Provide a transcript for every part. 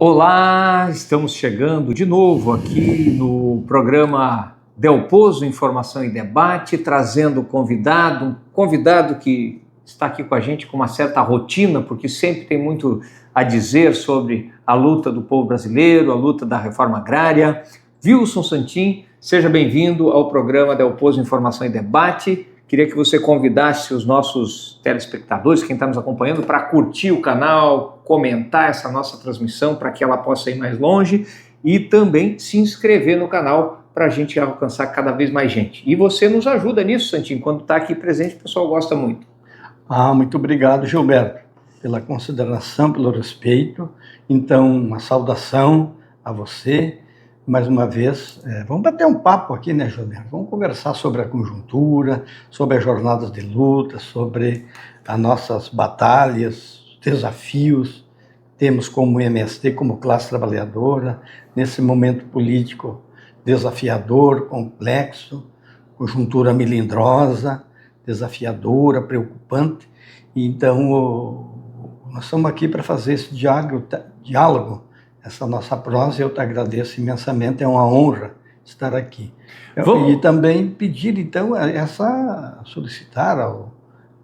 Olá, estamos chegando de novo aqui no programa Delposo Informação e Debate, trazendo um convidado que está aqui com a gente com uma certa rotina, porque sempre tem muito a dizer sobre a luta do povo brasileiro, a luta da reforma agrária. Wilson Santin, seja bem-vindo ao programa Delposo Informação e Debate. Queria que você convidasse os nossos telespectadores, quem está nos acompanhando, para curtir o canal, comentar essa nossa transmissão para que ela possa ir mais longe e também se inscrever no canal para a gente alcançar cada vez mais gente. E você nos ajuda nisso, Santinho, quando está aqui presente, o pessoal gosta muito. Muito obrigado, Gilberto, pela consideração, pelo respeito. Então, uma saudação a você. Mais uma vez, vamos bater um papo aqui, né, Gilberto? Vamos conversar sobre a conjuntura, sobre as jornadas de luta, sobre as nossas batalhas, desafios. Temos como MST, como classe trabalhadora, nesse momento político desafiador, complexo, conjuntura melindrosa, desafiadora, preocupante. Então, nós estamos aqui para fazer esse diálogo, essa nossa prosa. Eu te agradeço imensamente, é uma honra estar aqui. E também pedir, então, solicitar ao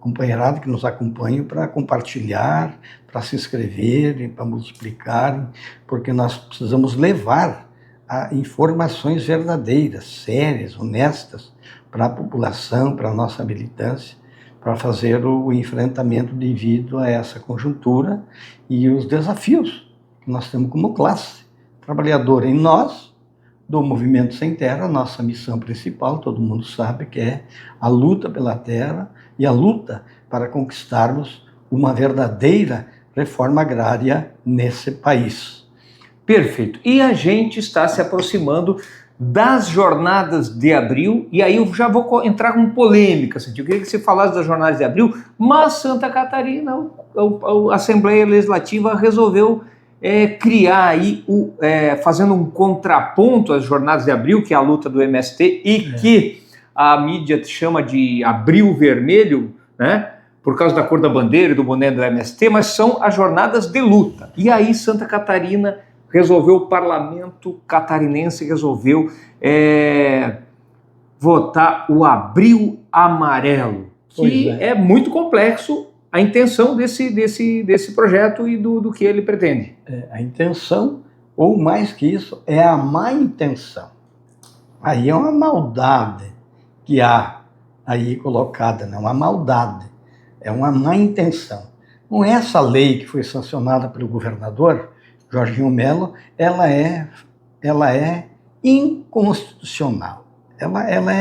companheirado que nos acompanha para compartilhar, para se inscreverem, para multiplicarem, porque nós precisamos levar informações verdadeiras, sérias, honestas, para a população, para a nossa militância, para fazer o enfrentamento devido a essa conjuntura e os desafios que nós temos como classe trabalhadora. E nós, do Movimento Sem Terra, nossa missão principal, todo mundo sabe que é a luta pela terra e a luta para conquistarmos uma verdadeira reforma agrária nesse país. Perfeito. E a gente está se aproximando das jornadas de abril, e aí eu já vou entrar com polêmica, assim. Eu queria que você falasse das jornadas de abril, mas Santa Catarina, a Assembleia Legislativa resolveu criar aí, fazendo um contraponto às jornadas de abril, que é a luta do MST, e que a mídia chama de abril vermelho, né? Por causa da cor da bandeira e do boné do MST, mas são as jornadas de luta. E aí Santa Catarina resolveu, o parlamento catarinense resolveu votar o Abril Amarelo, que é muito complexo a intenção desse projeto e do que ele pretende. A intenção, ou mais que isso, é a má intenção. Aí é uma maldade que há aí colocada, né? Uma maldade, é uma má intenção. Com essa lei que foi sancionada pelo governador Jorginho Melo, ela é inconstitucional. Ela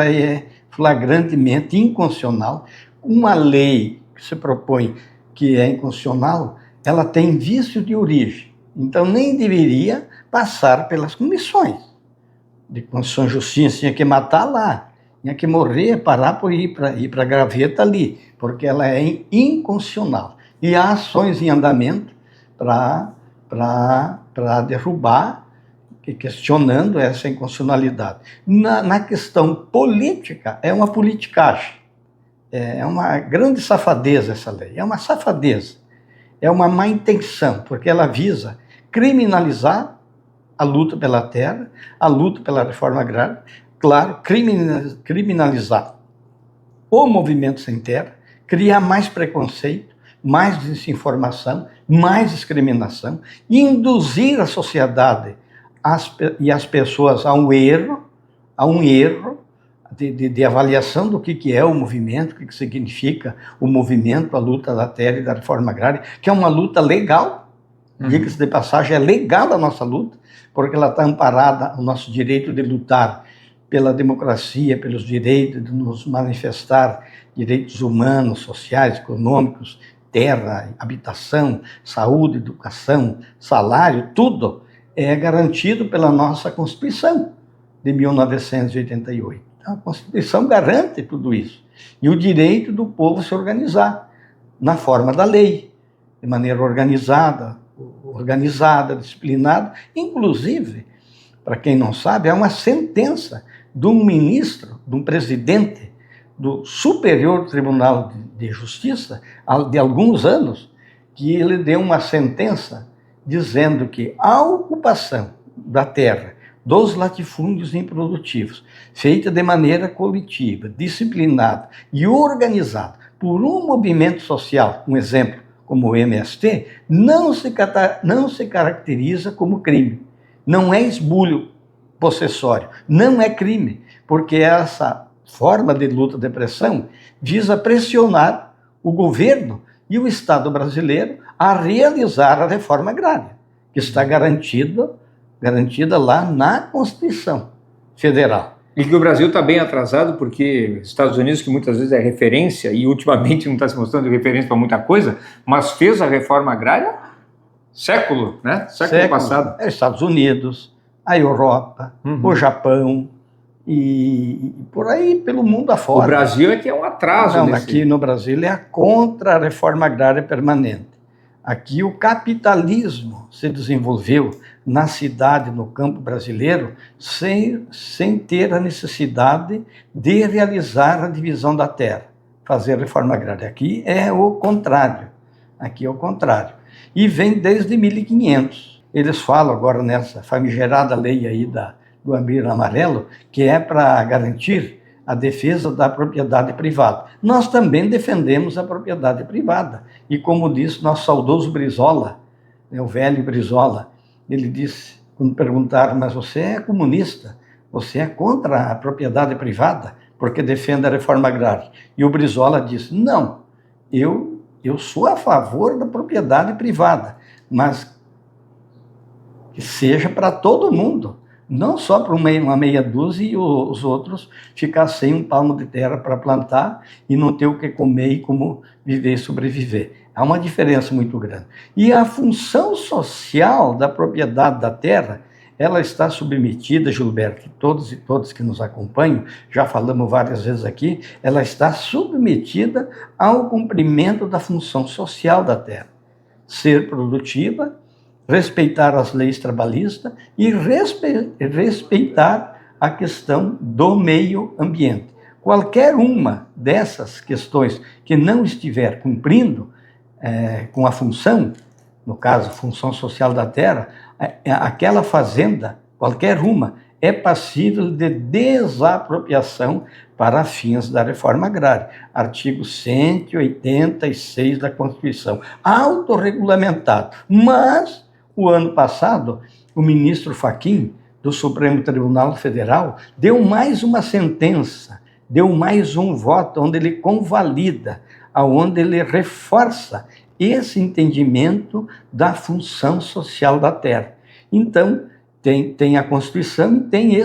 é flagrantemente inconstitucional. Uma lei que se propõe que é inconstitucional, ela tem vício de origem. Então, nem deveria passar pelas comissões de Constituição e Justiça. Tinha que matar lá, tinha que morrer, parar por ir para a gaveta ali, porque ela é inconstitucional. E há ações em andamento para derrubar, questionando essa inconstitucionalidade. Na questão política, é uma politicagem. É uma grande safadeza essa lei, é uma safadeza, é uma má intenção, porque ela visa criminalizar a luta pela terra, a luta pela reforma agrária, claro, criminalizar o Movimento Sem Terra, criar mais preconceito, mais desinformação, mais discriminação, induzir a sociedade e as pessoas a um erro de avaliação do que é o movimento, o que significa o movimento, a luta da terra e da reforma agrária, que é uma luta legal, diga-se de passagem, é legal a nossa luta, porque ela está amparada o nosso direito de lutar pela democracia, pelos direitos de nos manifestar, direitos humanos, sociais, econômicos, terra, habitação, saúde, educação, salário, tudo é garantido pela nossa Constituição de 1988. A Constituição garante tudo isso. E o direito do povo se organizar na forma da lei, de maneira organizada, disciplinada. Inclusive, para quem não sabe, há uma sentença de um ministro, de um presidente do Superior Tribunal de Justiça, de alguns anos, que ele deu uma sentença dizendo que a ocupação da terra dos latifúndios improdutivos, feita de maneira coletiva, disciplinada e organizada por um movimento social, um exemplo como o MST, não se caracteriza como crime. Não é esbulho possessório, não é crime, porque essa forma de luta de pressão visa pressionar o governo e o Estado brasileiro a realizar a reforma agrária, que está garantida lá na Constituição Federal. E que o Brasil está bem atrasado, porque os Estados Unidos, que muitas vezes é referência, e ultimamente não está se mostrando referência para muita coisa, mas fez a reforma agrária século passado. Estados Unidos, a Europa, o Japão, e por aí pelo mundo afora. O Brasil é que é um atraso. Não, aqui no Brasil é a contra-reforma agrária permanente. Aqui o capitalismo se desenvolveu na cidade, no campo brasileiro, sem ter a necessidade de realizar a divisão da terra, fazer a reforma agrária. Aqui é o contrário. E vem desde 1500. Eles falam agora nessa famigerada lei aí do Amir Amarelo, que é para garantir a defesa da propriedade privada. Nós também defendemos a propriedade privada. E como disse nosso saudoso Brizola, o velho Brizola, ele disse, quando perguntaram, mas você é comunista, você é contra a propriedade privada, porque defende a reforma agrária. E o Brizola disse, não, eu sou a favor da propriedade privada, mas que seja para todo mundo, não só para uma meia dúzia e os outros ficar sem um palmo de terra para plantar e não ter o que comer e como viver e sobreviver. Há uma diferença muito grande. E a função social da propriedade da terra, ela está submetida, Gilberto, todos e todas que nos acompanham, já falamos várias vezes aqui, ela está submetida ao cumprimento da função social da terra. Ser produtiva, respeitar as leis trabalhistas e respeitar a questão do meio ambiente. Qualquer uma dessas questões que não estiver cumprindo com a função, no caso, função social da terra, aquela fazenda, qualquer uma, é passível de desapropriação para fins da reforma agrária. Artigo 186 da Constituição, autorregulamentado. Mas, o ano passado, o ministro Fachin, do Supremo Tribunal Federal, deu mais uma sentença, deu mais um voto, onde ele convalida, onde ele reforça esse entendimento da função social da terra. Então, tem a Constituição e tem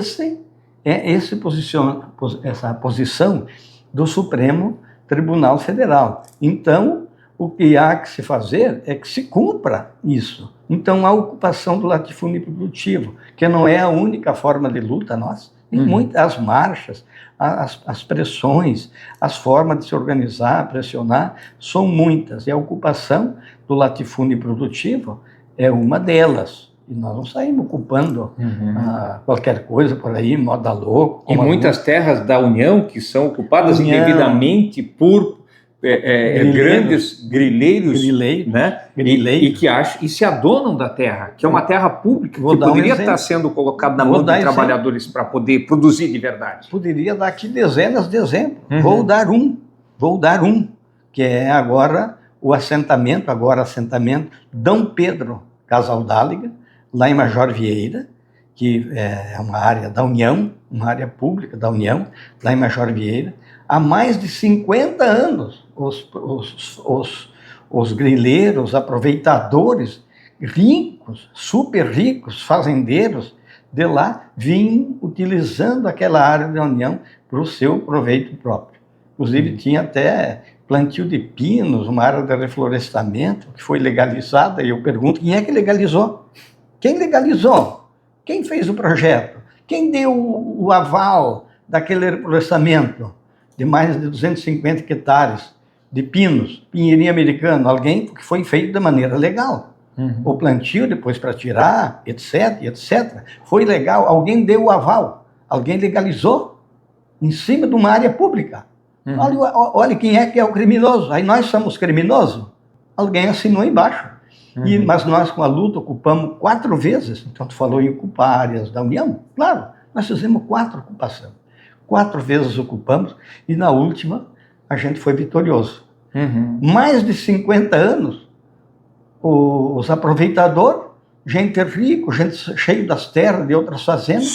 essa posição do Supremo Tribunal Federal. Então, o que há que se fazer é que se cumpra isso. Então, a ocupação do latifúndio produtivo, que não é a única forma de luta nossa, tem muitas marchas, as pressões, as formas de se organizar, pressionar, são muitas. E a ocupação do latifúndio produtivo é uma delas. E nós não saímos ocupando qualquer coisa por aí, moda louco. E muitas terras da União que são ocupadas indevidamente por grandes grileiros, né? E se adonam da terra, que é uma terra pública, que poderia estar sendo colocada na mão de trabalhadores para poder produzir de verdade. Poderia dar aqui dezenas de exemplos. Vou dar um, que é agora o assentamento Dom Pedro Casaldáliga, lá em Major Vieira, que é uma área da União, uma área pública da União, lá em Major Vieira. Há mais de 50 anos, os grileiros, aproveitadores, ricos, super ricos, fazendeiros de lá, vinham utilizando aquela área da União para o seu proveito próprio. Inclusive, tinha até plantio de pinos, uma área de reflorestamento, que foi legalizada, e eu pergunto, quem é que legalizou? Quem legalizou? Quem fez o projeto? Quem deu o aval daquele reflorestamento de mais de 250 hectares de pinos, pinheirinho americano? Alguém que foi feito de maneira legal. O plantio, depois para tirar, etc, etc. Foi legal, alguém deu o aval, alguém legalizou em cima de uma área pública. Olha quem é que é o criminoso. Aí nós somos criminosos. Alguém assinou embaixo. Mas nós, com a luta, ocupamos 4 vezes. Então, tu falou em ocupar áreas da União. Claro, nós fizemos 4 ocupações. 4 vezes ocupamos e na última a gente foi vitorioso. Mais de 50 anos, os aproveitadores, gente rica, gente cheia das terras de outras fazendas,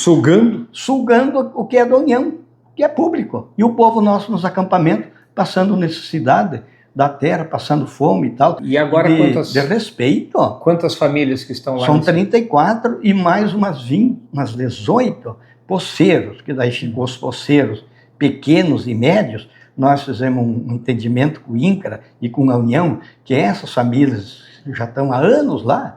sugando o que é da União, que é público. E o povo nosso nos acampamentos, passando necessidade da terra, passando fome e tal. E agora de respeito. Quantas famílias que estão lá? São 34 e mais umas 20, umas 18 poceiros, que daí ficou os poceiros pequenos e médios. Nós fizemos um entendimento com o INCRA e com a União, que essas famílias já estão há anos lá.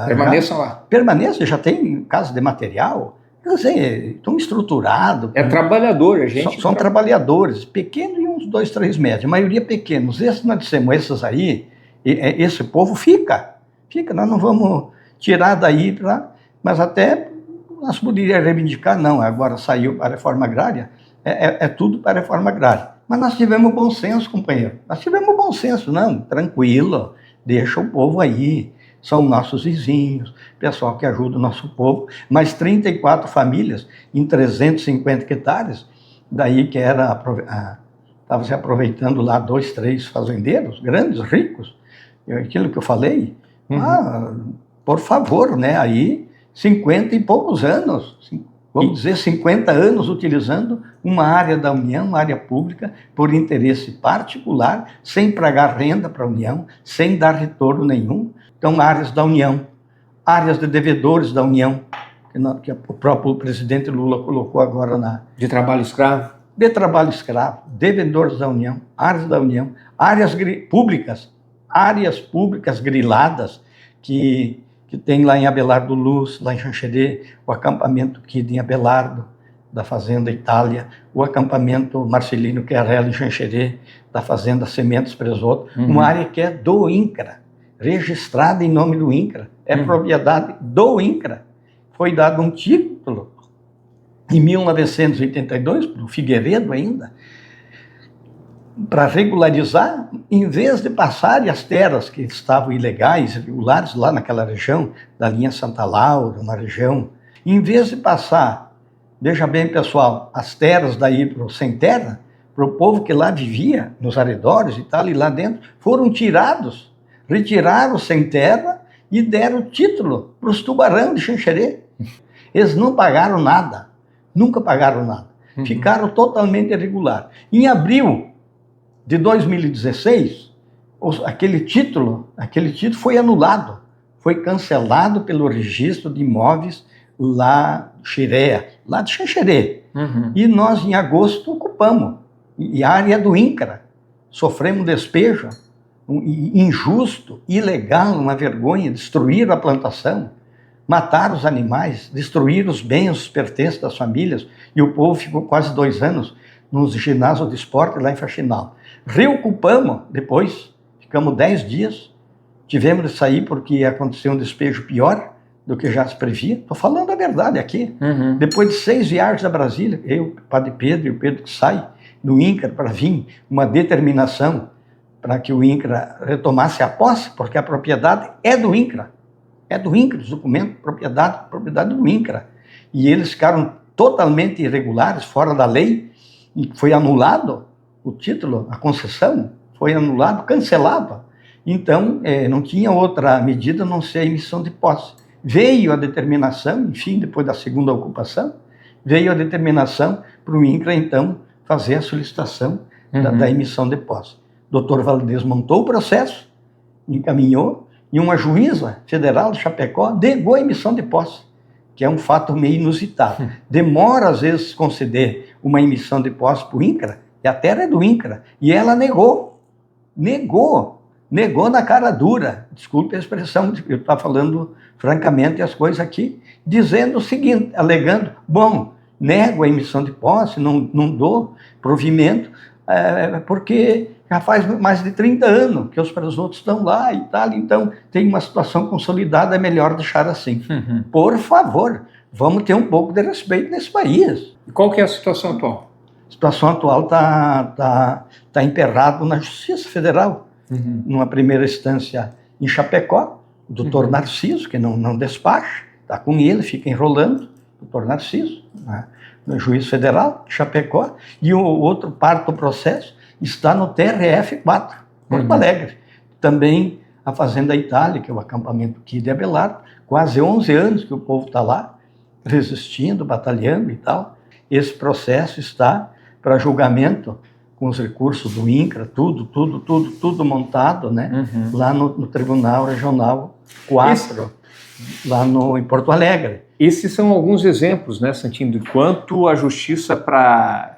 Permaneçam lá. Permaneçam, já tem casa de material. Quer dizer, estão estruturados. É trabalhador, a gente. São trabalhadores, pequenos e uns 2, 3 médios. A maioria pequenos. Esses nós dissemos, esses aí, esse povo fica. Nós não vamos tirar daí para... Mas até nós poderíamos reivindicar, não, agora saiu para a reforma agrária, é tudo para a reforma agrária. Mas nós tivemos bom senso, companheiro. Nós tivemos bom senso, não, tranquilo, deixa o povo aí. São nossos vizinhos, pessoal que ajuda o nosso povo, mas 34 famílias em 350 hectares, daí que estava se aproveitando lá 2, 3 fazendeiros, grandes, ricos, aquilo que eu falei, por favor, né, aí 50 e poucos anos, vamos dizer 50 anos utilizando uma área da União, uma área pública, por interesse particular, sem pagar renda para a União, sem dar retorno nenhum. Então, áreas da União, áreas de devedores da União, que o próprio presidente Lula colocou agora de trabalho escravo? De trabalho escravo, devedores da União, áreas públicas griladas, que tem lá em Abelardo Luz, lá em Xanxerê, o acampamento Kid em Abelardo, da Fazenda Itália, o acampamento Marcelino Querela em Xanxerê, da Fazenda Sementes Presoto, uma área que é do INCRA, registrada em nome do INCRA, é propriedade do INCRA. Foi dado um título em 1982, para o Figueiredo ainda, para regularizar, em vez de passarem as terras que estavam ilegais, irregulares, lá naquela região, da linha Santa Laura, uma região, em vez de passar, veja bem, pessoal, as terras daí para o sem terra, para o povo que lá vivia, nos arredores e tal, e lá dentro, foram retiraram sem terra e deram título para os tubarão de Xanxerê. Eles não pagaram nada, nunca pagaram nada. Ficaram totalmente irregular. Em abril de 2016, aquele título foi anulado, foi cancelado pelo registro de imóveis lá de Xanxerê. E nós, em agosto, ocupamos. E a área do INCRA. Sofremos despejo injusto, ilegal, uma vergonha, destruíram a plantação, mataram os animais, destruíram os bens, os pertences das famílias, e o povo ficou quase 2 anos nos ginásios de esporte lá em Faxinal. Reocupamos depois, ficamos 10 dias, tivemos de sair porque aconteceu um despejo pior do que já se previa. Estou falando a verdade aqui. Depois de 6 viagens a Brasília, eu, o Padre Pedro e o Pedro que sai no INCRA para vir uma determinação para que o INCRA retomasse a posse, porque a propriedade é do INCRA. É do INCRA, os documentos, propriedade do INCRA. E eles ficaram totalmente irregulares, fora da lei, e foi anulado o título, a concessão, foi anulado, cancelado. Então, não tinha outra medida a não ser a emissão de posse. Veio a determinação, enfim, depois da segunda ocupação, veio a determinação para o INCRA, então, fazer a solicitação da emissão de posse. O Dr. Valdez montou o processo, encaminhou, e uma juíza federal de Chapecó negou a emissão de posse, que é um fato meio inusitado. Demora, às vezes, conceder uma emissão de posse para o INCRA, e a terra é do INCRA, e ela negou na cara dura, desculpe a expressão, eu estou falando francamente as coisas aqui, dizendo o seguinte, alegando, nego a emissão de posse, não dou provimento, porque já faz mais de 30 anos que os presuntos estão lá e tal, então tem uma situação consolidada, é melhor deixar assim. Por favor, vamos ter um pouco de respeito nesse país. E qual que é a situação atual? A situação atual está emperrado na Justiça Federal, numa primeira instância em Chapecó, o doutor Narciso, que não despacha, está com ele, fica enrolando, o doutor Narciso, né, no juiz federal, Chapecó, e o outro parte do processo está no TRF4, Porto Alegre. Também a Fazenda Itália, que é o acampamento aqui de Abelardo, quase 11 anos que o povo está lá, resistindo, batalhando e tal. Esse processo está para julgamento com os recursos do INCRA, tudo montado, né? Lá no Tribunal Regional 4, lá em Porto Alegre. Esses são alguns exemplos, né, Santino, de quanto a justiça para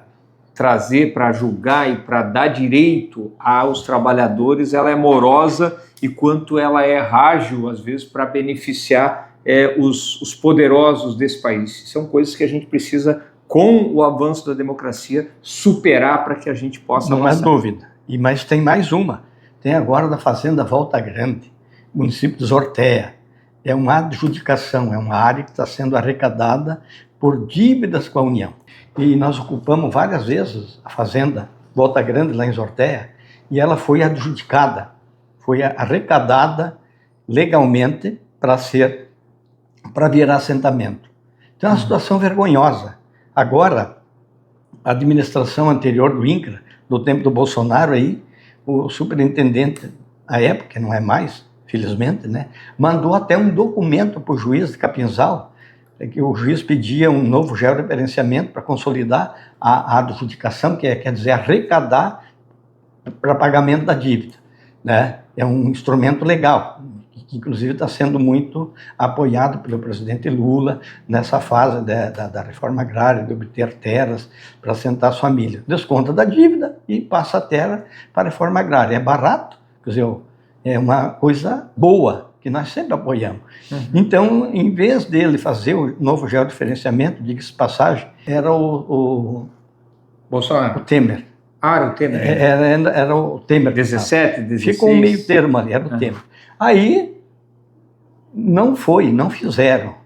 trazer, para julgar e para dar direito aos trabalhadores, ela é morosa e quanto ela é rágil, às vezes, para beneficiar os poderosos desse país. São coisas que a gente precisa, com o avanço da democracia, superar para que a gente possa avançar. Não há dúvida. Mas tem mais uma. Tem agora da Fazenda Volta Grande, município de Zortea. É uma adjudicação, é uma área que está sendo arrecadada por dívidas com a União. E nós ocupamos várias vezes a Fazenda Volta Grande, lá em Zortea, e ela foi adjudicada, foi arrecadada legalmente para virar assentamento. Então é uma situação vergonhosa. Agora, a administração anterior do INCRA, no tempo do Bolsonaro, aí, o superintendente, à época, não é mais, felizmente, né, mandou até um documento para o juiz de Capinzal, que o juiz pedia um novo georreferenciamento para consolidar a adjudicação, que quer dizer arrecadar para pagamento da dívida, né? É um instrumento legal, que inclusive está sendo muito apoiado pelo presidente Lula nessa fase da reforma agrária, de obter terras para assentar as famílias. Desconta da dívida e passa a terra para a reforma agrária. É barato, quer dizer, é uma coisa boa, que nós sempre apoiamos. Então, em vez dele fazer o novo georreferenciamento, diga-se passagem, era o Bolsonaro. O Temer. Era o Temer. Era o Temer. 17, 16. Ficou um meio termo ali, era o Temer. Aí, não fizeram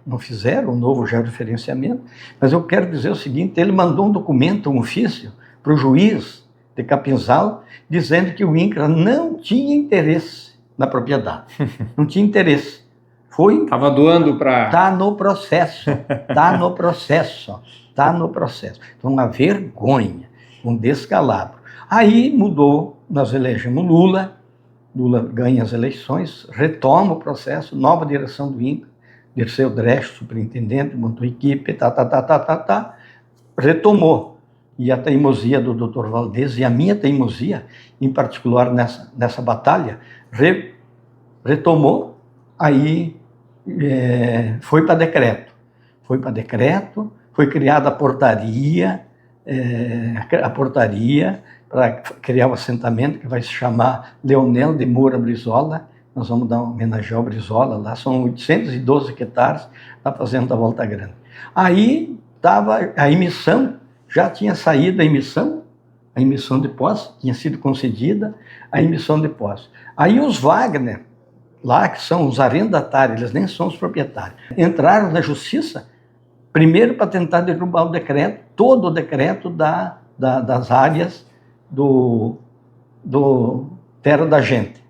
o novo georreferenciamento, mas eu quero dizer o seguinte, ele mandou um documento, um ofício, para o juiz de Capinzal, dizendo que o INCRA não tinha interesse na propriedade. Não tinha interesse. Estava doando para... Está no processo. Então, uma vergonha, um descalabro. Aí mudou, nós elegemos Lula ganha as eleições, retoma o processo, nova direção do INCRA, Dirceu Dresch, superintendente, montou equipe, retomou. E a teimosia do Dr. Valdez, e a minha teimosia, em particular nessa batalha, retomou, aí foi para decreto. Foi criada a portaria para criar um assentamento que vai se chamar Leonel de Moura Brizola. Nós vamos dar uma homenagem ao Brizola, lá são 812 hectares na Fazenda Volta Grande. Aí estava a emissão, já tinha saído a emissão de posse, tinha sido concedida a emissão de posse. Aí os Wagner, lá que são os arrendatários, eles nem são os proprietários, entraram na justiça, primeiro para tentar derrubar o decreto, todo o decreto das áreas do Terra da Gente,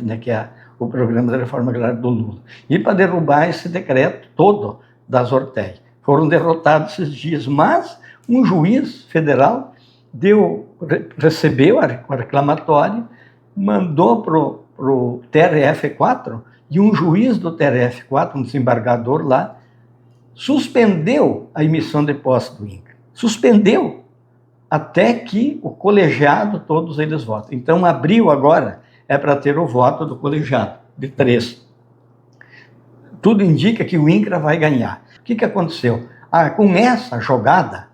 né, que é o programa da reforma agrária do Lula, e para derrubar esse decreto todo das Ortega. Foram derrotados esses dias, mas um juiz federal recebeu o reclamatório, mandou para o TRF4, e um juiz do TRF4, um desembargador lá, suspendeu a emissão de posse do INCRA. Suspendeu até que o colegiado, todos eles votem. Então, abril agora é para ter o voto do colegiado, de 3. Tudo indica que o INCRA vai ganhar. O que aconteceu? Com essa jogada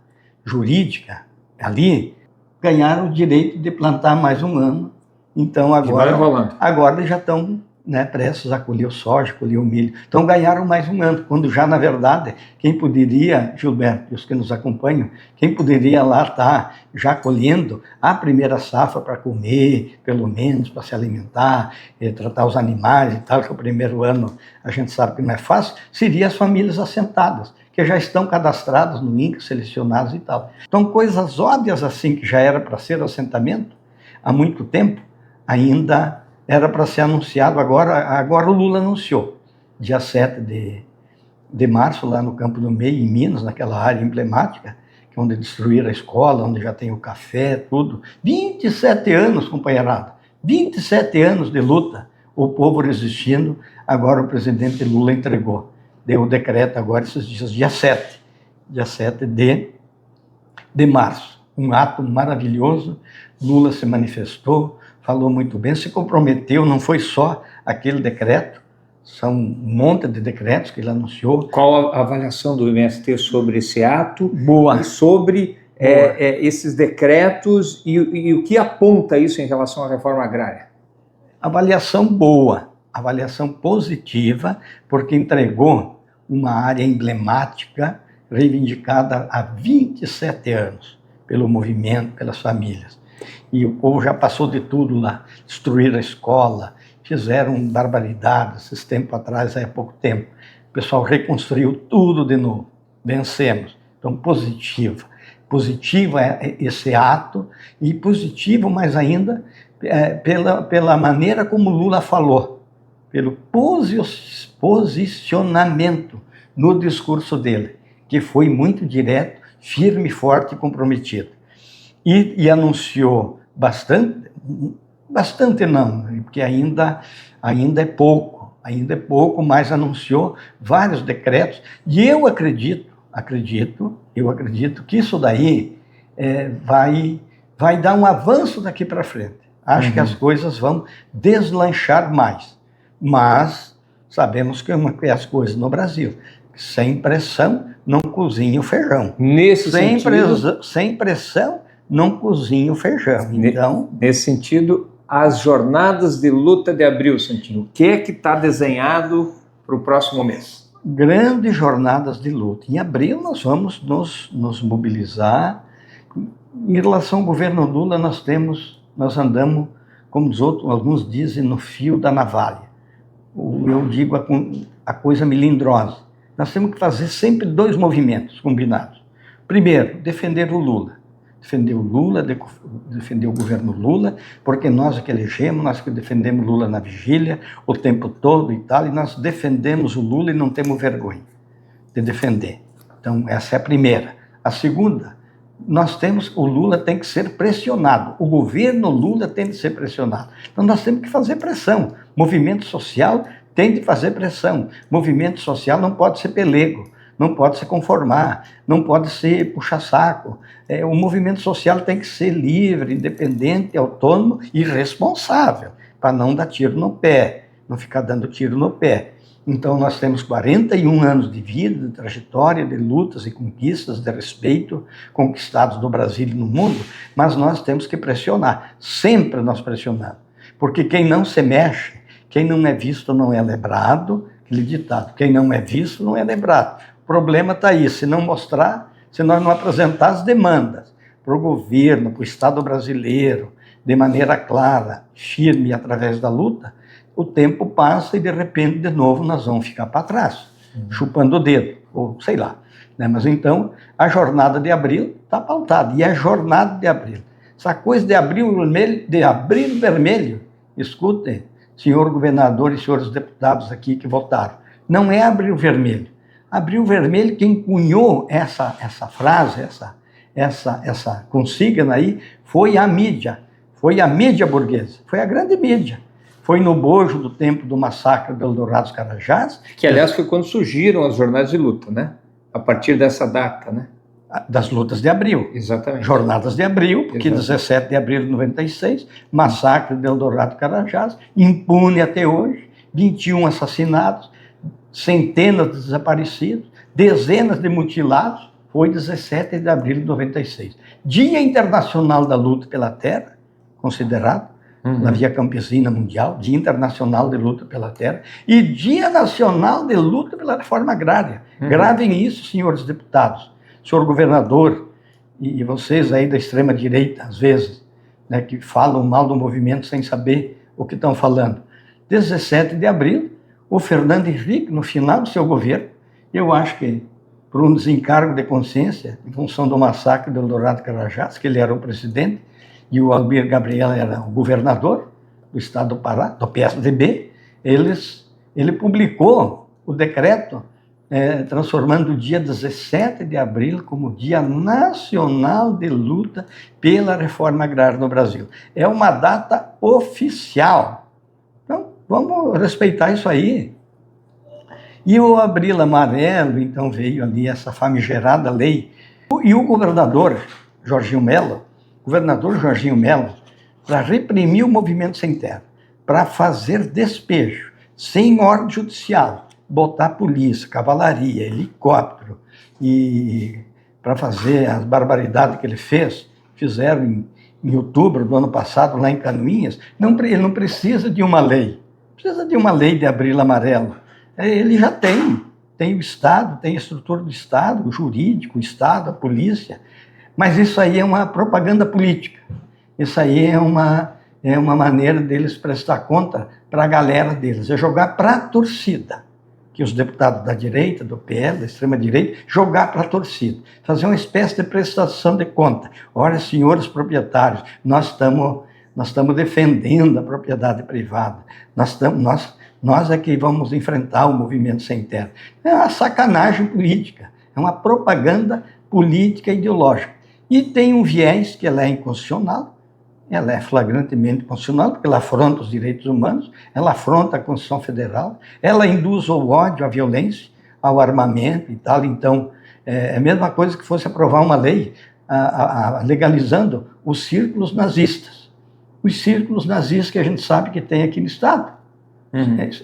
jurídica ali, ganharam o direito de plantar mais um ano. Então agora eles já estão, né, prestes a colher o soja, colher o milho. Então ganharam mais um ano, quando já, na verdade, quem poderia, Gilberto, e os que nos acompanham, quem poderia lá estar já colhendo a primeira safra para comer, pelo menos, para se alimentar, tratar os animais e tal, que o primeiro ano a gente sabe que não é fácil, seria as famílias assentadas, que já estão cadastradas no INCRA, selecionadas e tal. Então coisas óbvias assim, que já era para ser assentamento há muito tempo, ainda era para ser anunciado agora o Lula anunciou, dia 7 de março, lá no Campo do Meio, em Minas, naquela área emblemática, que é onde destruíram a escola, onde já tem o café, tudo. 27 anos, companheirada, 27 anos de luta, o povo resistindo, agora o presidente Lula entregou. Deu o decreto agora, esses dias, dia 7 de março. Um ato maravilhoso, Lula se manifestou, falou muito bem, se comprometeu, não foi só aquele decreto, são um monte de decretos que ele anunciou. Qual a avaliação do MST sobre esse ato? Boa. E sobre esses decretos e o que aponta isso em relação à reforma agrária? Avaliação boa, avaliação positiva, porque entregou uma área emblemática, reivindicada há 27 anos pelo movimento, pelas famílias. E o povo já passou de tudo lá, destruíram a escola, fizeram barbaridades esses tempos atrás, há pouco tempo. O pessoal reconstruiu tudo de novo, vencemos. Então, positivo é esse ato, e positivo mais ainda pela maneira como Lula falou, pelo posicionamento no discurso dele, que foi muito direto, firme, forte e comprometido. E anunciou bastante não, porque ainda é pouco, mas anunciou vários decretos, e eu acredito que isso daí vai dar um avanço daqui para frente. Acho que as coisas vão deslanchar mais, mas sabemos que as coisas no Brasil, sem pressão, não cozinha o feijão. Sem pressão, não cozinha o feijão. Então, nesse sentido, as jornadas de luta de abril, Santinho, o que é que está desenhado para o próximo mês? Grandes jornadas de luta. Em abril nós vamos nos mobilizar. Em relação ao governo Lula, nós andamos, como alguns dizem, no fio da navalha. Eu digo a coisa melindrosa. Nós temos que fazer sempre dois movimentos combinados. Primeiro, defender o Lula. Defender o governo Lula, porque nós que elegemos, nós que defendemos Lula na vigília o tempo todo e tal, e nós defendemos o Lula e não temos vergonha de defender. Então, essa é a primeira. A segunda, o Lula tem que ser pressionado, o governo Lula tem que ser pressionado. Então, nós temos que fazer pressão. Movimento social tem de fazer pressão. Movimento social não pode ser pelego, não pode se conformar, não pode ser puxa-saco. O movimento social tem que ser livre, independente, autônomo e responsável, para não dar tiro no pé, não ficar dando tiro no pé. Então, nós temos 41 anos de vida, de trajetória, de lutas e conquistas, de respeito, conquistados no Brasil e no mundo, mas nós temos que pressionar, sempre nós pressionamos, porque quem não se mexe, quem não é visto não é lembrado, aquele ditado, quem não é visto não é lembrado. O problema está aí, se não mostrar, se nós não apresentar as demandas para o governo, para o Estado brasileiro, de maneira clara, firme, através da luta, o tempo passa e de repente, de novo, nós vamos ficar para trás, chupando o dedo, ou sei lá. Né? Mas então, a jornada de abril está pautada, e é jornada de abril. Essa coisa de abril vermelho, escutem, senhor governador e senhores deputados aqui que votaram, não é abril vermelho. Abril vermelho, quem cunhou essa frase, essa consigna aí, foi a mídia burguesa, foi a grande mídia. Foi no bojo do tempo do massacre do Eldorado dos Carajás. Que, aliás, foi quando surgiram as jornadas de luta, né? A partir dessa data, né? Das lutas de abril. Exatamente. Jornadas de abril, porque 17 de abril de 96, massacre do Eldorado dos Carajás, impune até hoje, 21 assassinados, centenas de desaparecidos, dezenas de mutilados, foi 17 de abril de 96. Dia Internacional da Luta pela Terra, considerado, na Via Campesina Mundial, Dia Internacional de Luta pela Terra, e Dia Nacional de Luta pela Reforma Agrária. Gravem isso, senhores deputados, senhor governador, e vocês aí da extrema-direita, às vezes, né, que falam mal do movimento sem saber o que estão falando. 17 de abril, o Fernando Henrique, no final do seu governo, eu acho que por um desencargo de consciência, em função do massacre do Eldorado Carajás, que ele era o presidente, e o Almir Gabriel era o governador do Estado do Pará, do PSDB, ele publicou o decreto transformando o dia 17 de abril como Dia Nacional de Luta pela Reforma Agrária no Brasil. É uma data oficial. Então, vamos respeitar isso aí. E o Abril Amarelo, então, veio ali essa famigerada lei. E o governador Jorginho Mello, para reprimir o movimento sem terra, para fazer despejo, sem ordem judicial, botar polícia, cavalaria, helicóptero, e para fazer as barbaridades que ele fizeram em outubro do ano passado, lá em Canoinhas, ele não precisa de uma lei, precisa de uma lei de Abril Amarelo. Ele já tem o Estado, tem a estrutura do Estado, o jurídico, o Estado, a polícia, mas isso aí é uma propaganda política, isso aí é uma maneira deles prestar conta para a galera deles, é jogar para a torcida, que os deputados da direita, do PL, da extrema-direita, jogar para a torcida, fazer uma espécie de prestação de conta. Olha, senhores proprietários, nós estamos defendendo a propriedade privada, nós é que vamos enfrentar o movimento sem terra. É uma sacanagem política, é uma propaganda política e ideológica. E tem um viés que ela é inconstitucional, ela é flagrantemente inconstitucional, porque ela afronta os direitos humanos, ela afronta a Constituição Federal, ela induz ao ódio, à violência, ao armamento e tal. Então, é a mesma coisa que fosse aprovar uma lei legalizando os círculos nazistas. Os círculos nazistas que a gente sabe que tem aqui no Estado.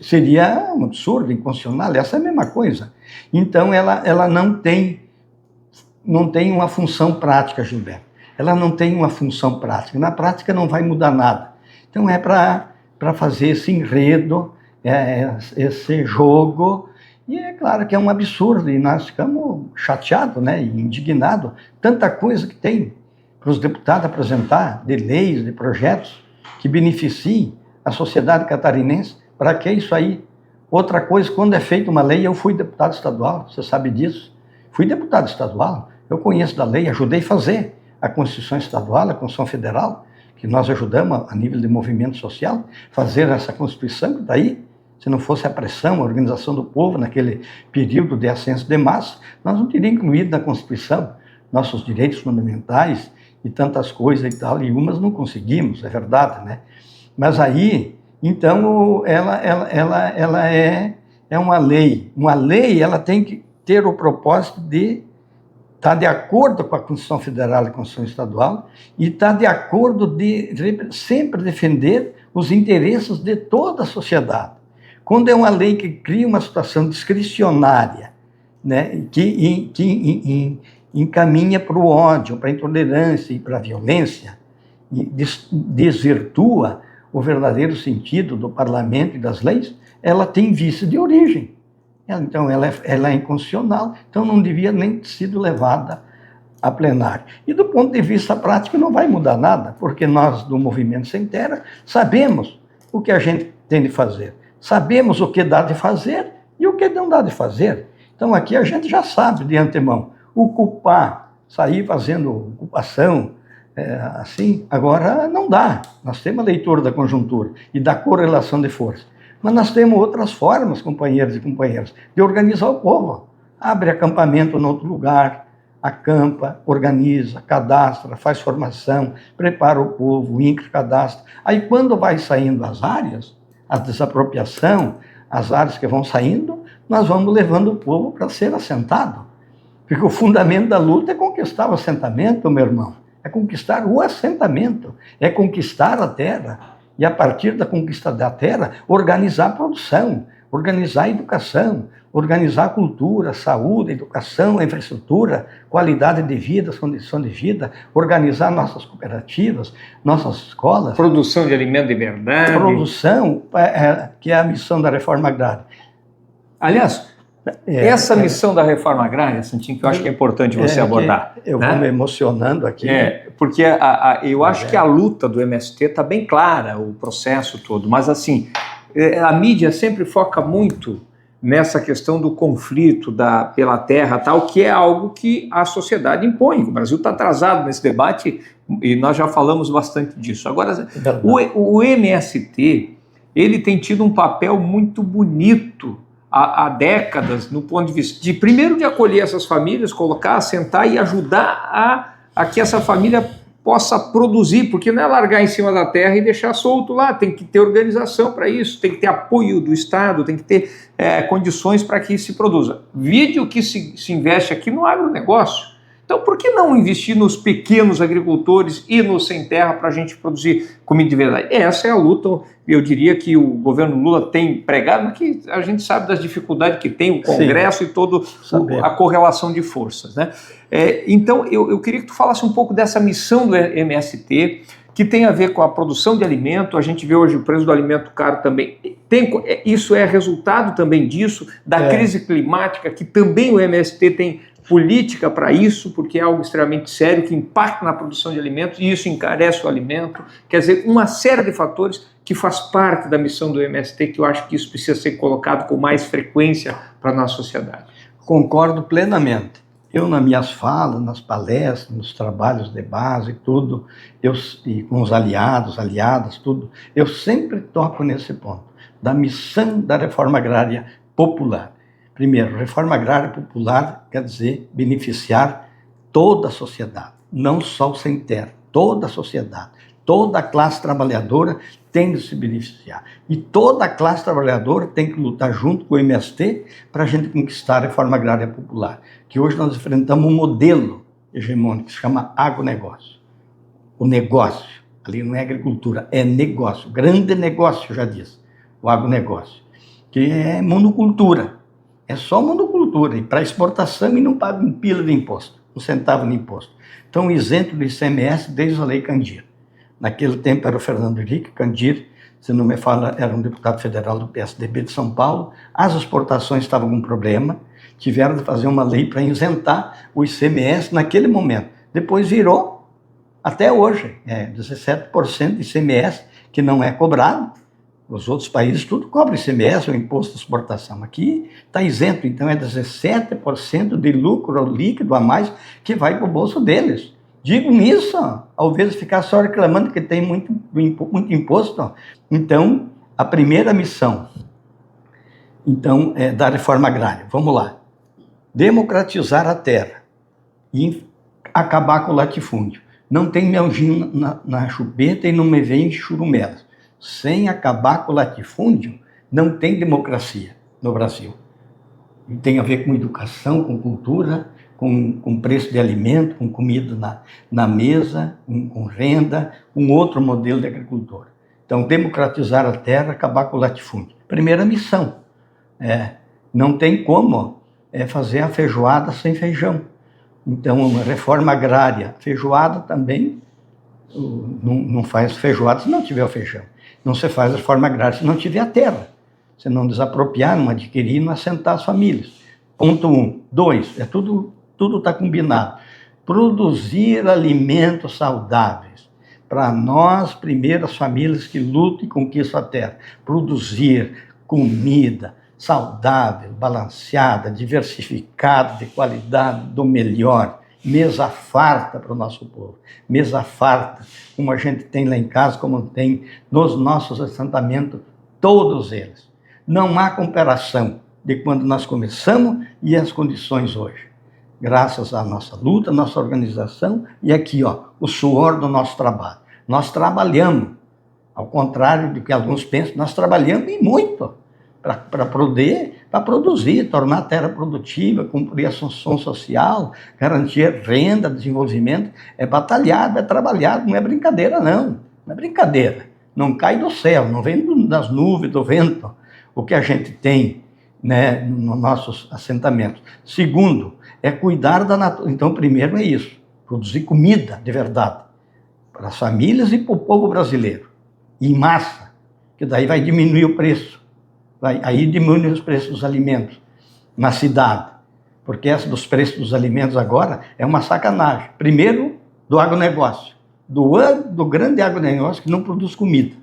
Seria um absurdo, inconstitucional, essa é a mesma coisa. Então, ela não tem uma função prática, Gilberto. Ela não tem uma função prática. Na prática não vai mudar nada. Então é para fazer esse enredo, esse jogo, e é claro que é um absurdo, e nós ficamos chateados, né, e indignados. Tanta coisa que tem para os deputados apresentar, de leis, de projetos, que beneficiem a sociedade catarinense. Para que isso aí? Outra coisa, quando é feita uma lei, eu fui deputado estadual, você sabe disso. Fui deputado estadual, eu conheço da lei, ajudei a fazer a Constituição Estadual, a Constituição Federal, que nós ajudamos a nível de movimento social, fazer essa Constituição que está aí. Se não fosse a pressão, a organização do povo naquele período de ascenso de massa, nós não teríamos incluído na Constituição nossos direitos fundamentais e tantas coisas e tal, e umas não conseguimos, é verdade, né? Mas aí, então, ela é uma lei. Uma lei, ela tem que ter o propósito de está de acordo com a Constituição Federal e a Constituição Estadual e está de acordo de sempre defender os interesses de toda a sociedade. Quando é uma lei que cria uma situação discricionária, né, que encaminha para o ódio, para a intolerância e para a violência, e desvirtua o verdadeiro sentido do parlamento e das leis, ela tem vício de origem. Então, ela é inconstitucional, então não devia nem ter sido levada a plenário. E do ponto de vista prático não vai mudar nada, porque nós do Movimento Sem Terra sabemos o que a gente tem de fazer, sabemos o que dá de fazer e o que não dá de fazer. Então aqui a gente já sabe de antemão, ocupar, sair fazendo ocupação, assim, agora não dá. Nós temos a leitura da conjuntura e da correlação de força. Mas nós temos outras formas, companheiros e companheiras, de organizar o povo. Abre acampamento em outro lugar, acampa, organiza, cadastra, faz formação, prepara o povo, cadastra. Aí quando vai saindo as áreas, a desapropriação, as áreas que vão saindo, nós vamos levando o povo para ser assentado. Porque o fundamento da luta é conquistar o assentamento, meu irmão. É conquistar o assentamento, é conquistar a terra. E a partir da conquista da terra, organizar a produção, organizar a educação, organizar a cultura, a saúde, a educação, a infraestrutura, qualidade de vida, condição de vida, organizar nossas cooperativas, nossas escolas. Produção de alimento de verdade. Produção, que é a missão da reforma agrária. Aliás, essa missão da reforma agrária, Santinho, que eu acho que é importante você abordar. Eu vou me emocionando aqui. Porque eu acho que a luta do MST está bem clara, o processo todo, mas assim, a mídia sempre foca muito nessa questão do conflito pela terra, tal, que é algo que a sociedade impõe. O Brasil está atrasado nesse debate e nós já falamos bastante disso. Agora, o MST, ele tem tido um papel muito bonito há décadas, no ponto de vista primeiro, de acolher essas famílias, colocar, sentar e ajudar a que essa família possa produzir, porque não é largar em cima da terra e deixar solto lá, tem que ter organização para isso, tem que ter apoio do Estado, tem que ter condições para que se produza. Vide o que se investe aqui no agronegócio. Então, por que não investir nos pequenos agricultores e nos sem terra para a gente produzir comida de verdade? Essa é a luta, eu diria, que o governo Lula tem pregado, mas que a gente sabe das dificuldades que tem o Congresso. Sim, e toda a correlação de forças, né? Então, eu queria que tu falasse um pouco dessa missão do MST, que tem a ver com a produção de alimento. A gente vê hoje o preço do alimento caro também. Isso é resultado também disso, da crise climática, que também o MST tem política para isso, porque é algo extremamente sério, que impacta na produção de alimentos, e isso encarece o alimento. Quer dizer, uma série de fatores que faz parte da missão do MST, que eu acho que isso precisa ser colocado com mais frequência para a nossa sociedade. Concordo plenamente. Eu, nas minhas falas, nas palestras, nos trabalhos de base, tudo, e com os aliadas, tudo, eu sempre toco nesse ponto, da missão da reforma agrária popular. Primeiro, reforma agrária popular quer dizer beneficiar toda a sociedade, não só o sem terra, toda a sociedade. Toda a classe trabalhadora tem de se beneficiar. E toda a classe trabalhadora tem que lutar junto com o MST para a gente conquistar a reforma agrária popular. Que hoje nós enfrentamos um modelo hegemônico que se chama agronegócio. O negócio, ali não é agricultura, é negócio. Grande negócio, eu já disse, o agronegócio. Que é monocultura. É só monocultura. E para exportação e não paga um pila de imposto, um centavo de imposto. Então, isento do ICMS desde a Lei Candir. Naquele tempo era o Fernando Henrique Candir, se não me fala, era um deputado federal do PSDB de São Paulo. As exportações estavam com problema, tiveram de fazer uma lei para isentar o ICMS naquele momento. Depois virou, até hoje, 17% de ICMS que não é cobrado. Os outros países tudo cobram ICMS, o imposto de exportação. Aqui está isento, então é 17% de lucro líquido a mais que vai para o bolso deles. Digo nisso, ao vezes ficar só reclamando que tem muito imposto. Então, a primeira missão é da reforma agrária. Vamos lá. Democratizar a terra e acabar com o latifúndio. Não tem melzinho na chupeta e não me vem churumelas. Sem acabar com o latifúndio, não tem democracia no Brasil. E tem a ver com educação, com cultura, com preço de alimento, com comida na mesa, com renda, com outro modelo de agricultura. Então, democratizar a terra, acabar com o latifúndio. Primeira missão. Não tem como fazer a feijoada sem feijão. Então, uma reforma agrária, feijoada também, não faz feijoada se não tiver o feijão. Não se faz a reforma agrária se não tiver a terra. Se não desapropriar, não adquirir, não assentar as famílias. Ponto 1. 2, tudo está combinado. Produzir alimentos saudáveis. Para nós, primeiro, as famílias que lutam e conquistam a terra. Produzir comida saudável, balanceada, diversificada, de qualidade, do melhor. Mesa farta para o nosso povo. Mesa farta, como a gente tem lá em casa, como tem nos nossos assentamentos, todos eles. Não há comparação de quando nós começamos e as condições hoje. Graças à nossa luta, nossa organização, e aqui, o suor do nosso trabalho. Nós trabalhamos, ao contrário do que alguns pensam, nós trabalhamos e muito para produzir, tornar a terra produtiva, cumprir a função social, garantir renda, desenvolvimento. É batalhado, é trabalhado, não é brincadeira, não. Não é brincadeira. Não cai do céu, não vem das nuvens, do vento, o que a gente tem, nos nossos assentamentos. Segundo, é cuidar da natureza. Então, primeiro é isso, produzir comida de verdade, para as famílias e para o povo brasileiro, em massa, que daí vai diminuir o preço. Aí diminui os preços dos alimentos na cidade, porque essa dos preços dos alimentos agora é uma sacanagem. Primeiro, do agronegócio, do grande agronegócio que não produz comida,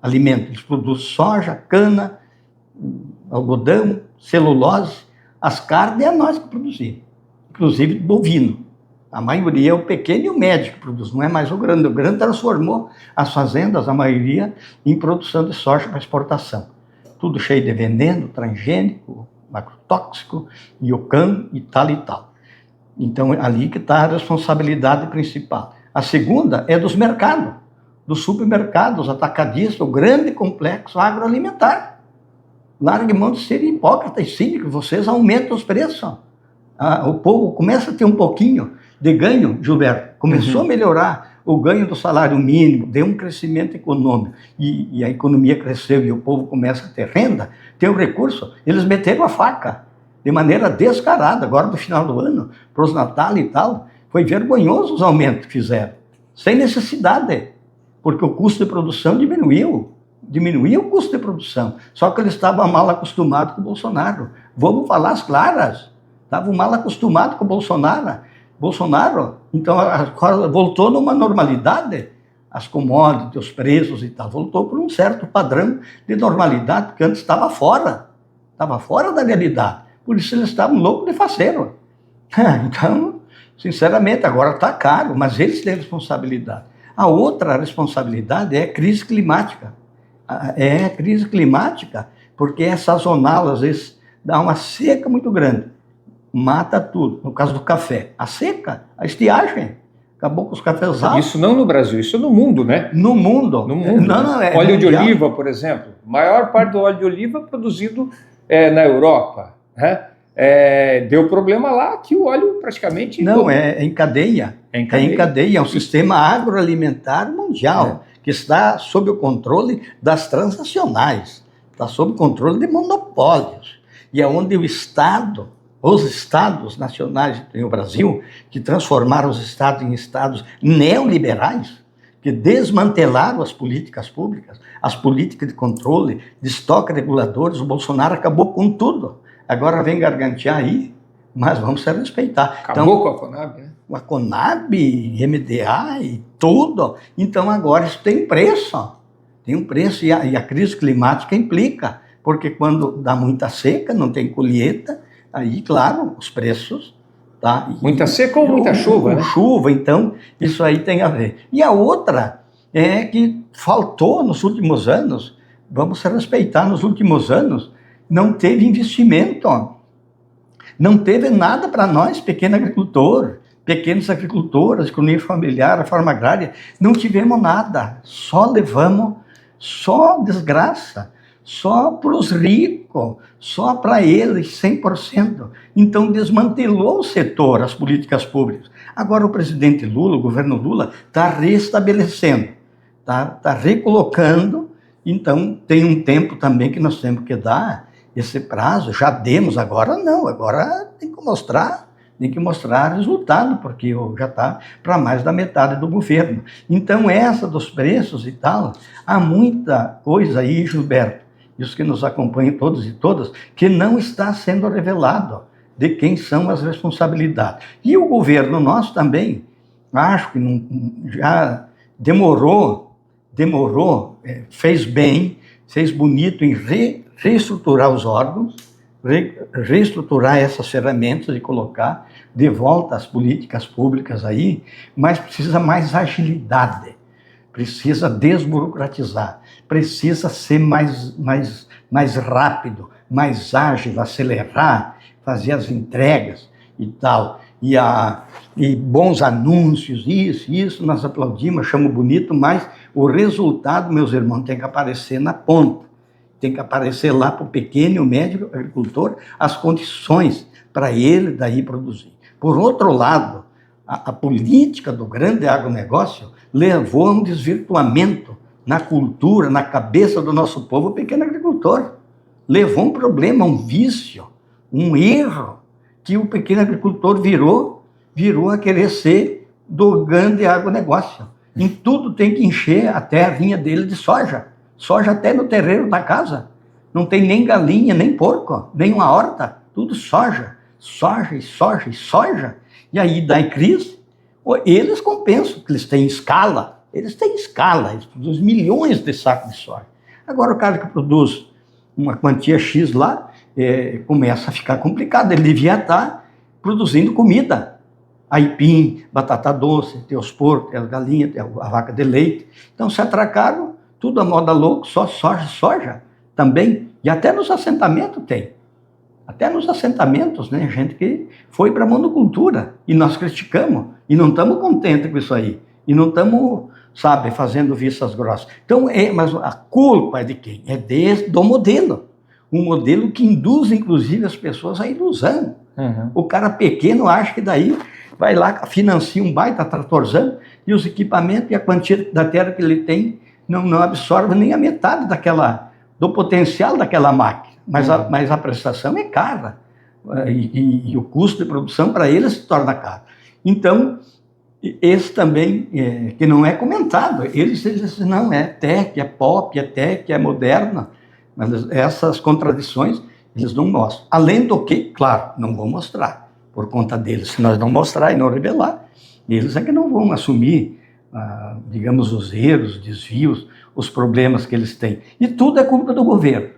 alimento. Eles produzem soja, cana, algodão, celulose, as carnes é nós que produzimos, inclusive bovino. A maioria é o pequeno e o médio que produz, não é mais o grande. O grande transformou as fazendas, a maioria, em produção de soja para exportação. Tudo cheio de veneno, transgênico, macrotóxico, iocano e tal e tal. Então, é ali que está a responsabilidade principal. A segunda é dos mercados, dos supermercados, atacadistas, o grande complexo agroalimentar. Largue mão de ser hipócrita e cínico, vocês aumentam os preços. O povo começa a ter um pouquinho de ganho, Gilberto, começou a melhorar o ganho do salário mínimo, deu um crescimento econômico, e a economia cresceu e o povo começa a ter renda, ter o recurso, eles meteram a faca, de maneira descarada, agora no final do ano, para os Natal e tal, foi vergonhoso os aumentos que fizeram, sem necessidade, porque o custo de produção diminuiu o custo de produção, só que eles estavam mal acostumados com o Bolsonaro, vamos falar as claras, estavam mal acostumados com o Bolsonaro, então voltou numa normalidade, as commodities, os preços e tal, voltou para um certo padrão de normalidade, porque antes estava fora da realidade, por isso eles estavam loucos de faceiro. Então, sinceramente, agora está caro, mas eles têm responsabilidade. A outra responsabilidade é a crise climática. É a crise climática, porque é sazonal, às vezes dá uma seca muito grande. Mata tudo. No caso do café, a seca, a estiagem, acabou com os cafés altos. Isso não no Brasil, isso no mundo, né? No mundo. No mundo. Não, é óleo mundial. de oliva, por exemplo. A maior parte do óleo de oliva é produzido na Europa. Né? Deu problema lá que o óleo praticamente... Não, é em cadeia. É em cadeia. É um sistema agroalimentar mundial que está sob o controle das transnacionais, está sob o controle de monopólios. E é onde os estados nacionais do Brasil, que transformaram os estados em estados neoliberais, que desmantelaram as políticas públicas, as políticas de controle, de estoque reguladores, o Bolsonaro acabou com tudo. Agora vem gargantear aí, mas vamos se respeitar. Acabou com a Conab, né? A Conab, MDA e tudo. Então agora isso tem preço. Tem um preço e a crise climática implica, porque quando dá muita seca, não tem colheita, aí, claro, os preços... Tá? Muita seca ou muita chuva, né? Chuva, então, isso aí tem a ver. E a outra é que faltou nos últimos anos, vamos se respeitar, nos últimos anos, não teve investimento, não teve nada para nós, pequeno agricultor, pequenos agricultores, economia familiar, a forma agrária, não tivemos nada, só levamos, só desgraça, só para os ricos, só para eles, 100%. Então desmantelou o setor, as políticas públicas. Agora o presidente Lula, o governo Lula, está restabelecendo, está recolocando, então tem um tempo também que nós temos que dar esse prazo, já demos, agora não, agora tem que mostrar resultado, porque já está para mais da metade do governo. Então essa dos preços e tal, há muita coisa aí, Gilberto, isso que nos acompanham todos e todas, que não está sendo revelado de quem são as responsabilidades. E o governo nosso também, acho que já demorou, fez bem, fez bonito em reestruturar os órgãos, reestruturar essas ferramentas e colocar de volta as políticas públicas aí, mas precisa mais agilidade, precisa desburocratizar, precisa ser mais rápido, mais ágil, acelerar, fazer as entregas e tal, e bons anúncios, isso nós aplaudimos, achamos bonito, mas o resultado, meus irmãos, tem que aparecer na ponta, tem que aparecer lá para o pequeno e o médio agricultor as condições para ele daí produzir. Por outro lado, a política do grande agronegócio levou a um desvirtuamento na cultura, na cabeça do nosso povo, o pequeno agricultor. Levou um problema, um vício, um erro, que o pequeno agricultor virou a querer ser do grande agronegócio. Em tudo tem que encher a terrinha dele de soja. Soja até no terreiro da casa. Não tem nem galinha, nem porco, nem uma horta. Tudo soja. Soja e soja e soja. E aí dá crise. Eles compensam, porque eles têm escala. Eles produzem milhões de sacos de soja. Agora o cara que produz uma quantia X lá, começa a ficar complicado. Ele devia estar produzindo comida. Aipim, batata doce, tem os porcos, tem as galinhas, tem a vaca de leite. Então se atracaram, tudo a moda louco, só soja também. E até nos assentamentos tem. Até nos assentamentos, né? Gente que foi para a monocultura. E nós criticamos. E não estamos contentes com isso aí. E não estamos, sabe, fazendo vistas grossas. Então, mas a culpa é de quem? É do modelo. Um modelo que induz, inclusive, as pessoas à ilusão. Uhum. O cara pequeno acha que daí vai lá, financia um baita tratorzão e os equipamentos e a quantia da terra que ele tem não absorve nem a metade do potencial daquela máquina. Mas a prestação é cara. E o custo de produção para ele se torna caro. Então, esse também, que não é comentado, eles dizem, não, é tech, é pop, é tech, é moderna, mas essas contradições eles não mostram. Além do que, claro, não vão mostrar, por conta deles. Se nós não mostrar e não revelar, eles é que não vão assumir, digamos, os erros, os desvios, os problemas que eles têm. E tudo é culpa do governo.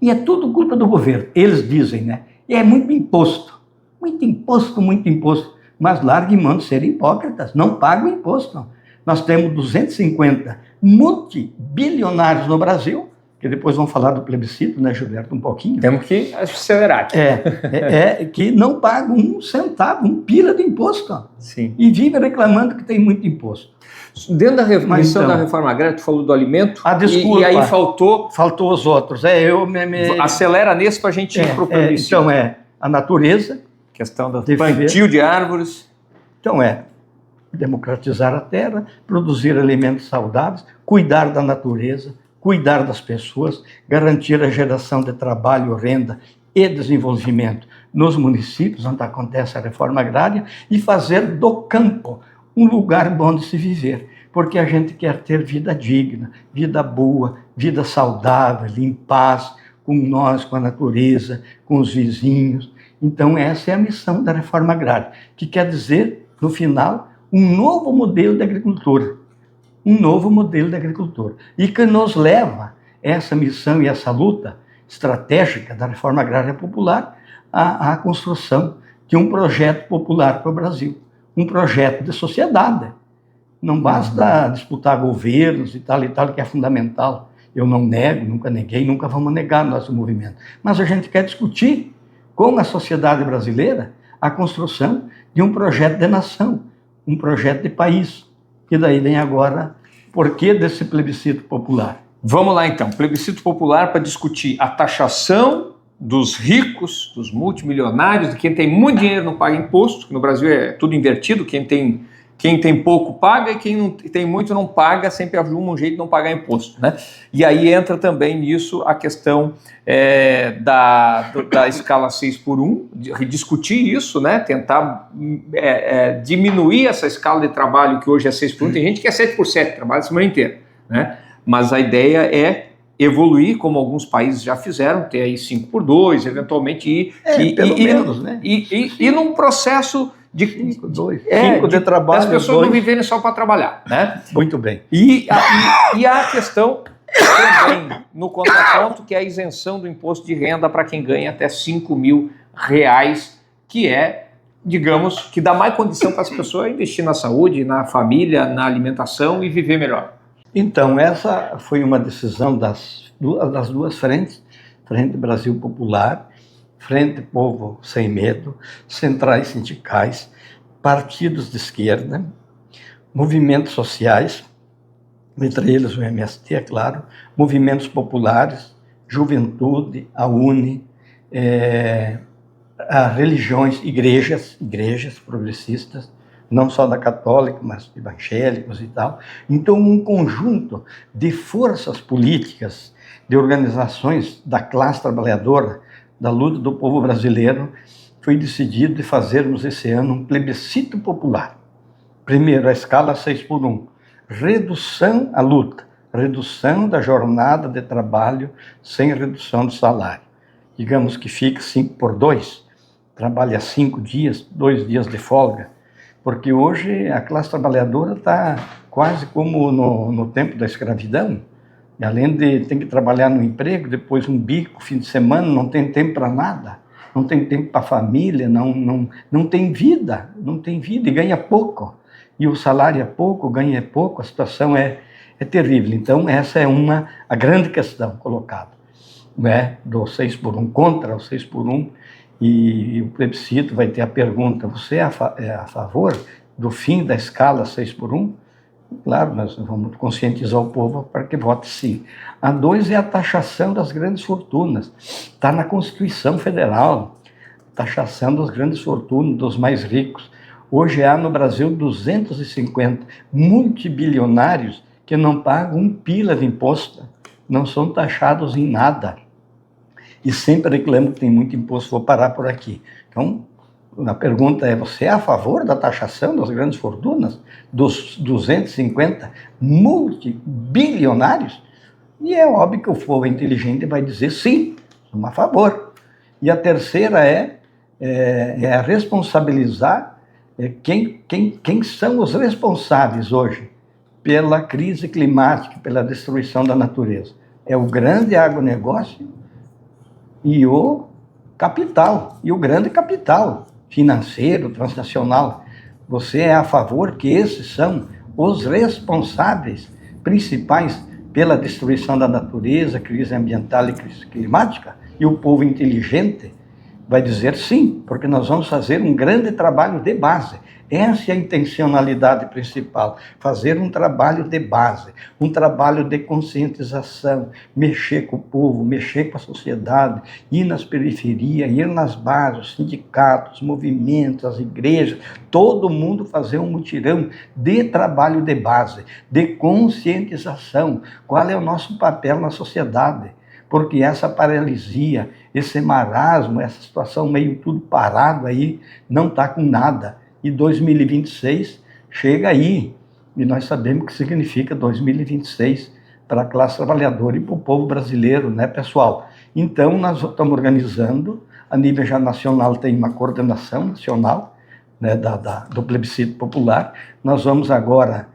E é tudo culpa do governo. Eles dizem, né? E é muito imposto. Muito imposto, muito imposto. Mas larguem mão de serem hipócritas. Não pagam imposto. Nós temos 250 multibilionários no Brasil, que depois vão falar do plebiscito, né, Gilberto, um pouquinho. Temos que acelerar aqui. Que não pagam um centavo, um pila de imposto. Sim. E vivem reclamando que tem muito imposto. Dentro da da reforma agrária, tu falou do alimento, desculpa, e aí faltou os outros. Acelera nesse para a gente ir para o plebiscito. Então a natureza. Questão do plantio de árvores. Então democratizar a terra, produzir alimentos saudáveis, cuidar da natureza, cuidar das pessoas, garantir a geração de trabalho, renda e desenvolvimento nos municípios onde acontece a reforma agrária e fazer do campo um lugar bom de se viver, porque a gente quer ter vida digna, vida boa, vida saudável, em paz, com nós, com a natureza, com os vizinhos. Então essa é a missão da reforma agrária, que quer dizer, no final, um novo modelo de agricultura. Um novo modelo de agricultura. E que nos leva essa missão e essa luta estratégica da reforma agrária popular à construção de um projeto popular para o Brasil. Um projeto de sociedade. Não basta disputar governos e tal, que é fundamental. Eu não nego, nunca neguei, nunca vamos negar no nosso movimento. Mas a gente quer discutir com a sociedade brasileira a construção de um projeto de nação, um projeto de país. E daí vem agora o porquê desse plebiscito popular. Vamos lá então, plebiscito popular para discutir a taxação dos ricos, dos multimilionários, de quem tem muito dinheiro não paga imposto, que no Brasil é tudo invertido, quem tem pouco paga e quem não tem muito não paga, sempre arruma um jeito de não pagar imposto, né? E aí entra também nisso a questão da escala 6x1, de discutir isso, né? Tentar diminuir essa escala de trabalho que hoje é 6x1, tem gente que é 7x7, trabalha a semana inteira, né? Mas a ideia é evoluir, como alguns países já fizeram, ter aí 5x2, eventualmente ir num processo de 5 de trabalho, as pessoas não viverem só para trabalhar, né? Muito bem. E a questão também no contraponto, que é a isenção do imposto de renda para quem ganha até R$5.000, que é, digamos, que dá mais condição para as pessoas investir na saúde, na família, na alimentação e viver melhor. Então, essa foi uma decisão das duas frentes, Frente Brasil Popular, Frente Povo Sem Medo, centrais sindicais, partidos de esquerda, movimentos sociais, entre eles o MST, é claro, movimentos populares, juventude, a UNE, a religiões, igrejas progressistas, não só da católica, mas evangélicos e tal. Então, um conjunto de forças políticas, de organizações da classe trabalhadora, da luta do povo brasileiro, foi decidido de fazermos esse ano um plebiscito popular. Primeiro, a escala 6x1, redução à luta, redução da jornada de trabalho sem redução do salário. Digamos que fica 5x2, trabalha 5 dias, 2 dias de folga, porque hoje a classe trabalhadora está quase como no tempo da escravidão, E além de ter que trabalhar no emprego, depois um bico, fim de semana, não tem tempo para nada, não tem tempo para a família, não tem vida, e ganha pouco. E o salário é pouco, ganha é pouco, a situação é terrível. Então, essa é a grande questão colocada, né, do 6x1, contra o 6x1, e o plebiscito vai ter a pergunta: você é a favor do fim da escala 6x1? Claro, nós vamos conscientizar o povo para que vote sim. A 2 é a taxação das grandes fortunas. Está na Constituição Federal, taxação das grandes fortunas, dos mais ricos. Hoje há no Brasil 250 multibilionários que não pagam um pila de imposto, não são taxados em nada. E sempre reclamam que tem muito imposto. Vou parar por aqui. Então, a pergunta é: você é a favor da taxação das grandes fortunas, dos 250 multibilionários? E é óbvio que o povo inteligente vai dizer sim, somos a favor. E a terceira é responsabilizar quem são os responsáveis hoje pela crise climática, pela destruição da natureza. É o grande agronegócio e o capital, e o grande capital financeiro, transnacional. Você é a favor que esses são os responsáveis principais pela destruição da natureza, crise ambiental e crise climática? E o povo inteligente vai dizer sim, porque nós vamos fazer um grande trabalho de base. Essa é a intencionalidade principal, fazer um trabalho de base, um trabalho de conscientização, mexer com o povo, mexer com a sociedade, ir nas periferias, ir nas bases, os sindicatos, movimentos, as igrejas, todo mundo fazer um mutirão de trabalho de base, de conscientização. Qual é o nosso papel na sociedade? Porque essa paralisia, esse marasmo, essa situação meio tudo parado aí, não está com nada. E 2026 chega aí, e nós sabemos o que significa 2026 para a classe trabalhadora e para o povo brasileiro, né, pessoal? Então, nós estamos organizando, a nível já nacional tem uma coordenação nacional, né, do plebiscito popular. Nós vamos agora,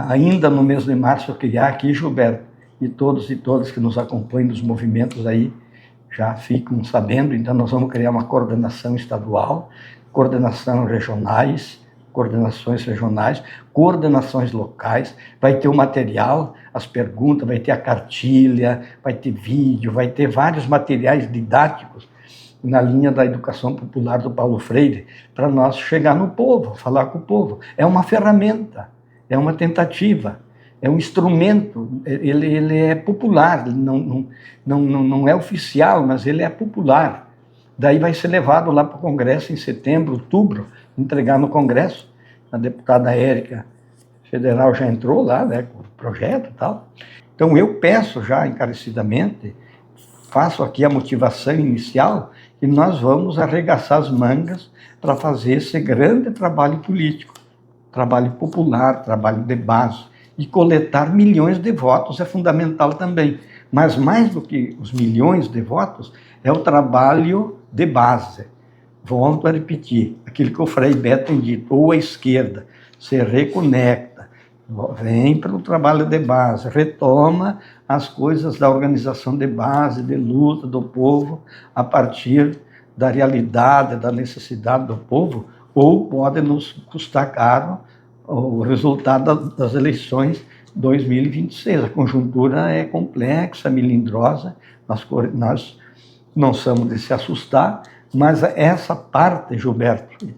ainda no mês de março, criar aqui, Gilberto, e todos e todas que nos acompanham nos movimentos aí já ficam sabendo. Então nós vamos criar uma coordenação estadual, coordenações regionais, coordenações locais, vai ter o material, as perguntas, vai ter a cartilha, vai ter vídeo, vai ter vários materiais didáticos na linha da educação popular do Paulo Freire, para nós chegar no povo, falar com o povo. É uma ferramenta, é uma tentativa, é um instrumento, ele é popular, não é oficial, mas ele é popular. Daí vai ser levado lá para o Congresso em setembro, outubro, entregar no Congresso. A deputada Érica Federal já entrou lá, né, com o projeto e tal. Então eu peço já encarecidamente, faço aqui a motivação inicial, e nós vamos arregaçar as mangas para fazer esse grande trabalho político, trabalho popular, trabalho de base. E coletar milhões de votos é fundamental também. Mas mais do que os milhões de votos, é o trabalho de base. Volto a repetir, aquilo que o Frei Beto tem dito: ou a esquerda se reconecta, vem para o trabalho de base, retoma as coisas da organização de base, de luta do povo, a partir da realidade, da necessidade do povo, ou pode nos custar caro o resultado das eleições 2026. A conjuntura é complexa, melindrosa, nós não somos de se assustar, mas essa parte, Gilberto, e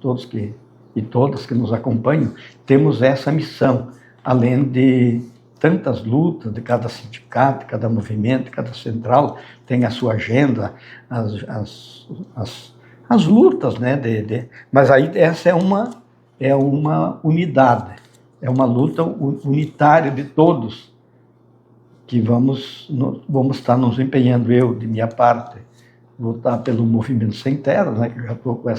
todas que nos acompanham, temos essa missão, além de tantas lutas de cada sindicato, de cada movimento, de cada central, tem a sua agenda, as lutas, né? Mas aí essa é uma unidade, é uma luta unitária de todos, que vamos estar nos empenhando. Eu, de minha parte, lutar pelo movimento sem terra, né, que eu já estou com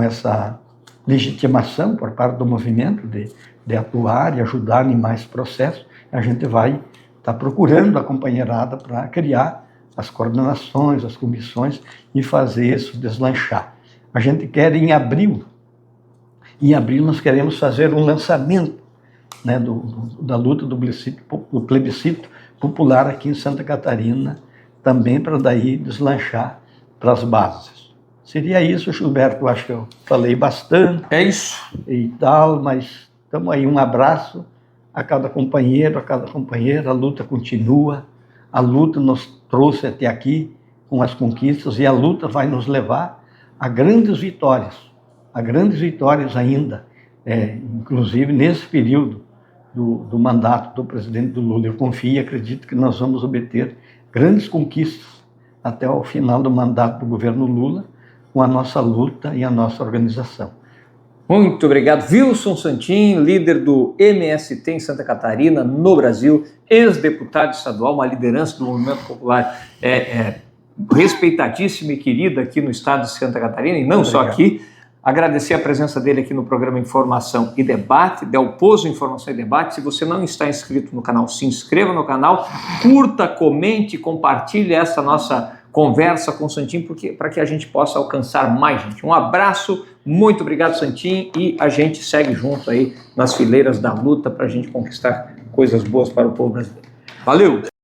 essa legitimação por parte do movimento de atuar e ajudar em mais processos. A gente vai estar procurando a companheirada para criar as coordenações, as comissões e fazer isso deslanchar. A gente quer em abril nós queremos fazer um lançamento né, da luta do plebiscito popular aqui em Santa Catarina, também para daí deslanchar para as bases. Seria isso, Gilberto, eu acho que eu falei bastante. É isso. E tal, mas estamos aí, um abraço a cada companheiro, a cada companheira, a luta continua, a luta nos trouxe até aqui com as conquistas e a luta vai nos levar a grandes vitórias ainda, inclusive nesse período do mandato do presidente Lula. Eu confio e acredito que nós vamos obter grandes conquistas até o final do mandato do governo Lula, com a nossa luta e a nossa organização. Muito obrigado. Wilson Santin, líder do MST em Santa Catarina, no Brasil, ex-deputado estadual, uma liderança do movimento popular respeitadíssima e querida aqui no estado de Santa Catarina, e não só aqui. Agradecer a presença dele aqui no programa Informação e Debate, Delpozo Informação e Debate. Se você não está inscrito no canal, se inscreva no canal, curta, comente, compartilhe essa nossa conversa com o Santin, para que a gente possa alcançar mais gente. Um abraço, muito obrigado, Santin, e a gente segue junto aí nas fileiras da luta para a gente conquistar coisas boas para o povo brasileiro. Valeu!